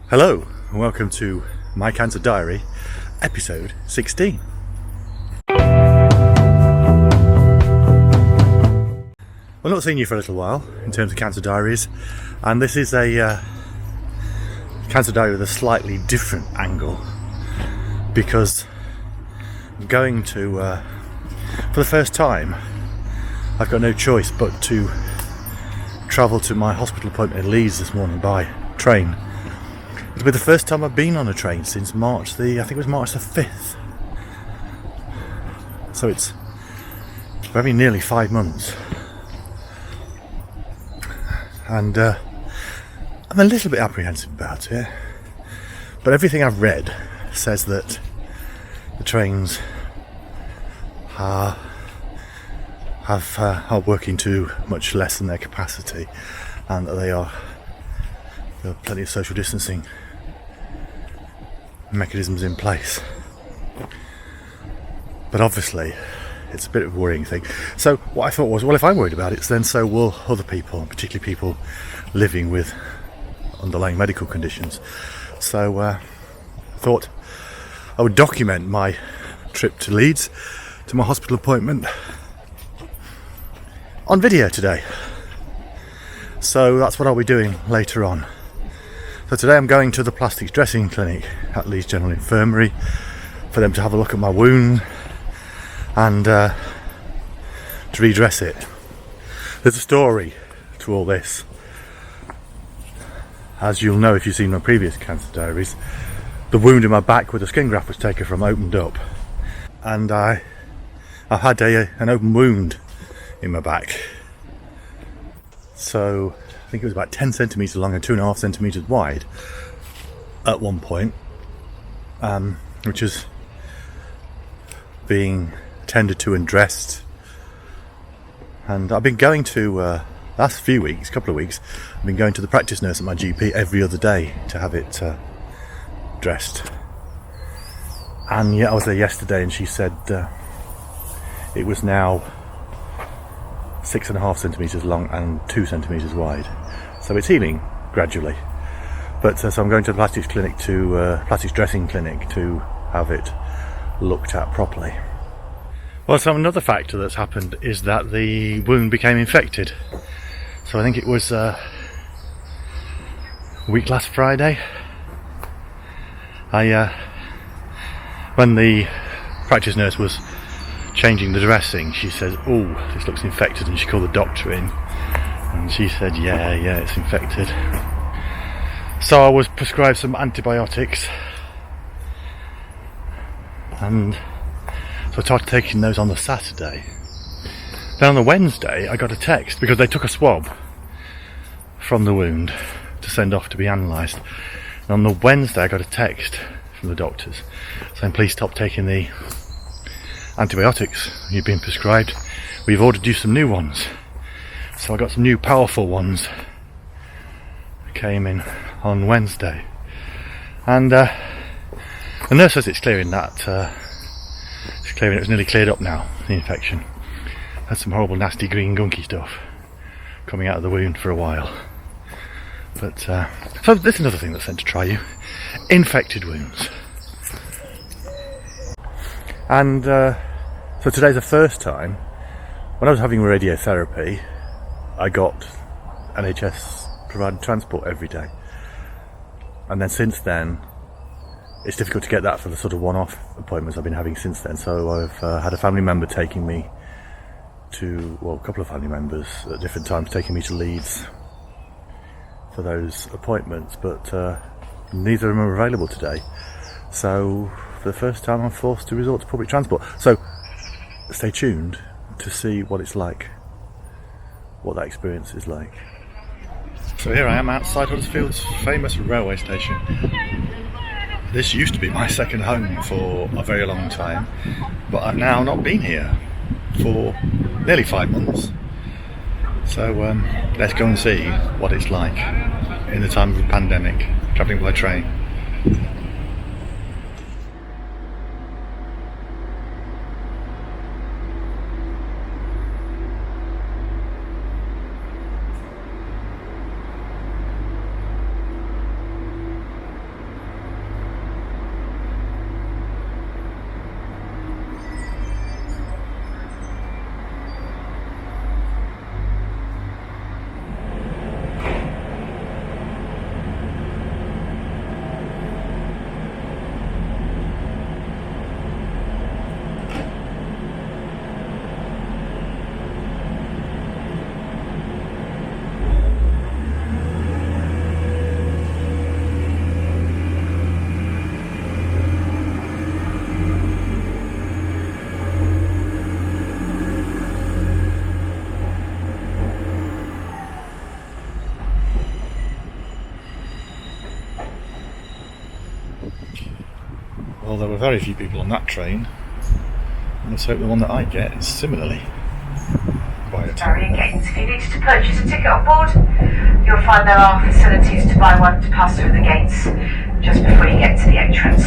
Hello, and welcome to My Cancer Diary, episode 16. I've not seen you for a little while in terms of Cancer Diaries, and this is a Cancer Diary with a slightly different angle because I'm going to, for the first time, I've got no choice but to travel to my hospital appointment in Leeds this morning by train. It'll be the first time I've been on a train since March the 5th. So it's very nearly 5 months. And I'm a little bit apprehensive about it. But everything I've read says that the trains are working to much less than their capacity, and that there are plenty of social distancing mechanisms in place. But obviously it's a bit of a worrying thing. So what I thought was, well, if I'm worried about it, then so will other people, particularly people living with underlying medical conditions. So I thought I would document my trip to Leeds, to my hospital appointment, on video today. So that's what I'll be doing later on. So today I'm going to the plastics dressing clinic at Leeds General Infirmary for them to have a look at my wound and to redress it. There's a story to all this. As you'll know if you've seen my previous Cancer Diaries, the wound in my back where the skin graft was taken from opened up, and I've had an open wound in my back. So I think it was about 10 centimetres long and 2.5 centimetres wide at one point, which is being tended to and dressed. And I've been going to, last couple of weeks, I've been going to the practice nurse at my GP every other day to have it dressed. And yeah, I was there yesterday and she said it was now 6.5 centimetres long and 2 centimetres wide. So it's healing gradually. But so I'm going to the plastics dressing clinic to have it looked at properly. Well, so another factor that's happened is that the wound became infected. So I think it was a week last Friday. When the practice nurse was changing the dressing, she said, "Oh, this looks infected," and she called the doctor in, and she said, yeah, it's infected. So I was prescribed some antibiotics, and so I started taking those on the Saturday. Then on the Wednesday I got a text because they took a swab from the wound to send off to be analysed, and on the Wednesday I got a text from the doctors saying, "Please stop taking the antibiotics you've been prescribed. We've ordered you some new ones." So I got some new powerful ones. Came in on Wednesday, and the nurse says it's clearing that. It was nearly cleared up now. The infection had some horrible, nasty green gunky stuff coming out of the wound for a while. But so this is another thing that's sent to try you: infected wounds. And so today's the first time. When I was having radiotherapy, I got NHS provided transport every day. And then since then, it's difficult to get that for the sort of one-off appointments I've been having since then. So I've had a family member taking me to, well, a couple of family members at different times taking me to Leeds for those appointments, but neither of them are available today. So for the first time I'm forced to resort to public transport. So stay tuned to see what it's like, what that experience is like. So here I am outside Huddersfield's famous railway station. This used to be my second home for a very long time, but I've now not been here for nearly 5 months. So let's go and see what it's like in the time of the pandemic, travelling by train. Well, there were very few people on that train. Let's hope the one that I get is similarly quiet. Barrier gates. If you needed to purchase a ticket on board, you'll find there are facilities to buy one to pass through the gates just before you get to the entrance.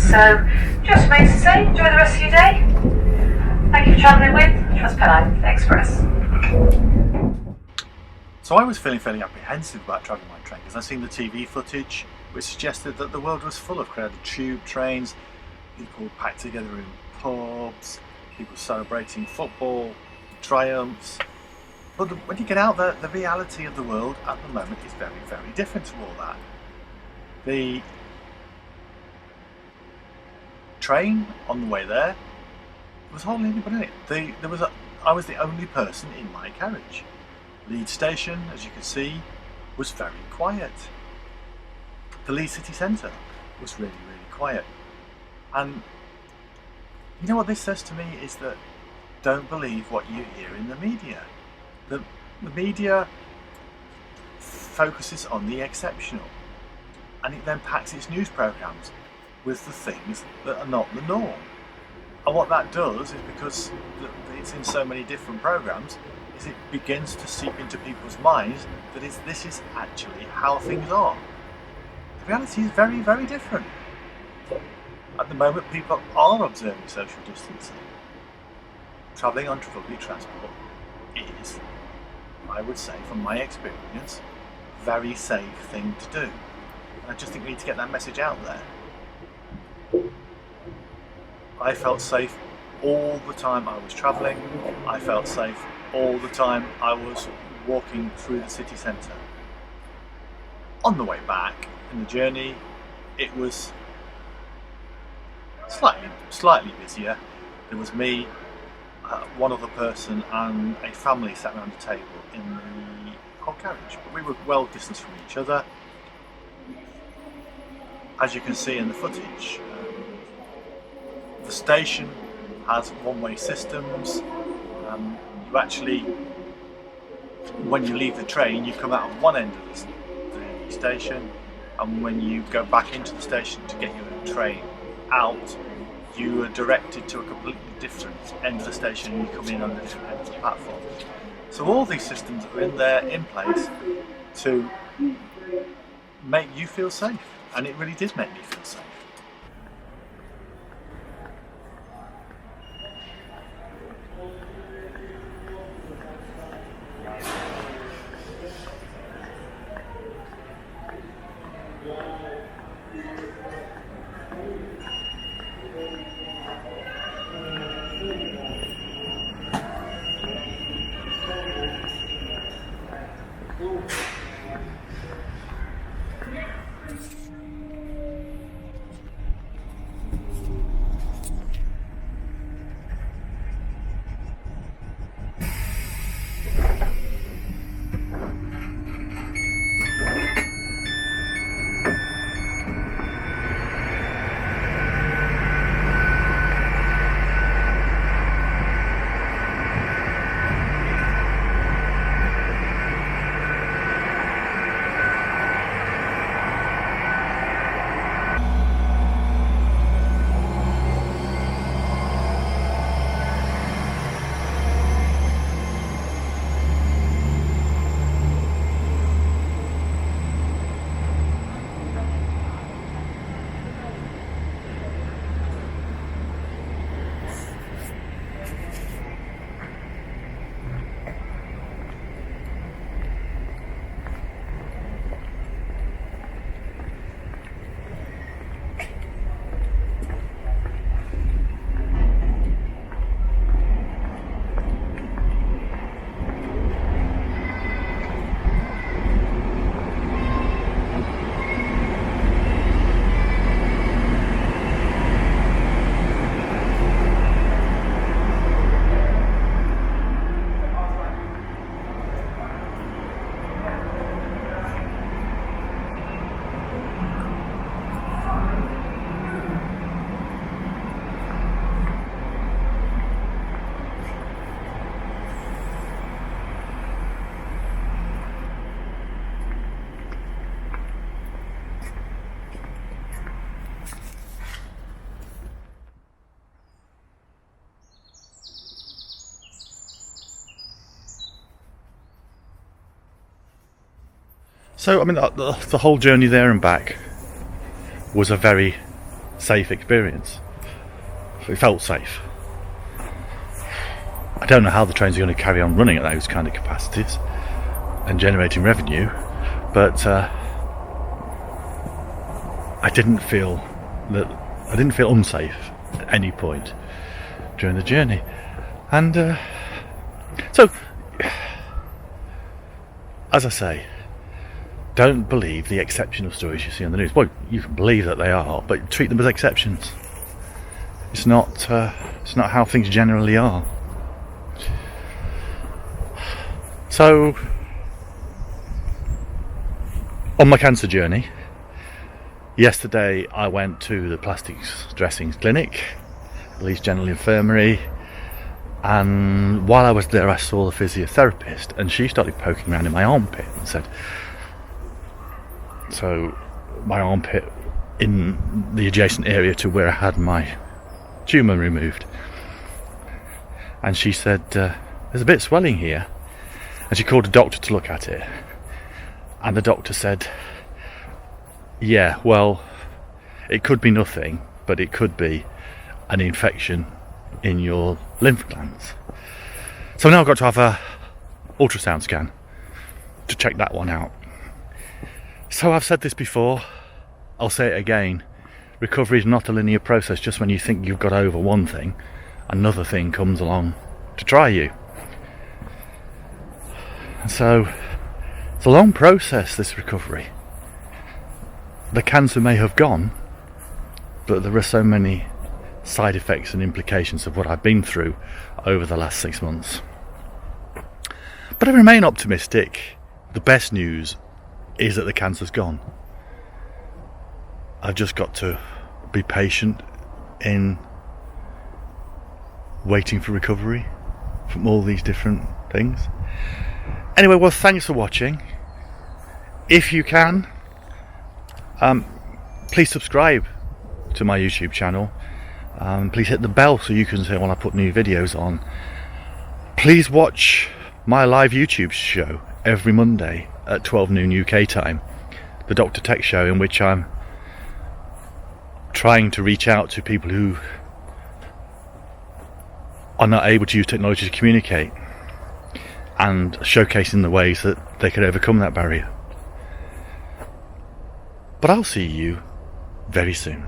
So, just remains to say, enjoy the rest of your day. Thank you for travelling with Transpennine Express. So I was feeling fairly apprehensive about travelling by train because I'd seen the TV footage which suggested that the world was full of crowded tube trains, people packed together in pubs, people celebrating football, triumphs. But when you get out there, the reality of the world at the moment is very, very different to all that. The train on the way there was hardly anybody in it. I was the only person in my carriage. Leeds station, as you can see, was very quiet. The Leeds city centre was really, really quiet. And you know what this says to me is that don't believe what you hear in the media. The media focuses on the exceptional, and it then packs its news programmes with the things that are not the norm. And what that does is, because it's in so many different programmes, is it begins to seep into people's minds that this is actually how things are. The reality is very, very different. At the moment, people are observing social distancing. Travelling on public transport is, I would say, from my experience, a very safe thing to do. And I just think we need to get that message out there. I felt safe all the time I was travelling. I felt safe all the time I was walking through the city centre. On the way back in the journey, it was slightly busier. There was me, one other person, and a family sat around the table in the whole carriage. But we were well distanced from each other. As you can see in the footage, the station has one-way systems. You actually, when you leave the train, you come out of one end of the station, and when you go back into the station to get your train out, you are directed to a completely different end of the station, and you come in on a different end of the platform. So all these systems are in place to make you feel safe, and it really did make me feel safe. So, I mean, the whole journey there and back was a very safe experience. It felt safe. I don't know how the trains are going to carry on running at those kind of capacities and generating revenue, but I didn't feel unsafe at any point during the journey. And so, as I say, don't believe the exceptional stories you see on the news. Well, you can believe that they are, but treat them as exceptions. It's not how things generally are. So, on my cancer journey, yesterday I went to the plastics dressings clinic, the Leeds General Infirmary, and while I was there I saw the physiotherapist, and she started poking around in my armpit and said, so my armpit in the adjacent area to where I had my tumour removed, and she said, there's a bit of swelling here, and she called a doctor to look at it, and the doctor said, yeah, well, it could be nothing, but it could be an infection in your lymph glands. So now I've got to have a ultrasound scan to check that one out. So I've said this before, I'll say it again, recovery is not a linear process. Just when you think you've got over one thing, another thing comes along to try you. And so it's a long process, this recovery. The cancer may have gone, but there are so many side effects and implications of what I've been through over the last 6 months. But I remain optimistic. The best news is that the cancer's gone. I've just got to be patient in waiting for recovery from all these different things. Anyway, well, thanks for watching. If you can, please subscribe to my YouTube channel. Please hit the bell so you can see when I put new videos on. Please watch my live YouTube show every Monday at 12 noon UK time, the Dr. Tech Show, in which I'm trying to reach out to people who are not able to use technology to communicate, and showcasing the ways that they can overcome that barrier. But I'll see you very soon.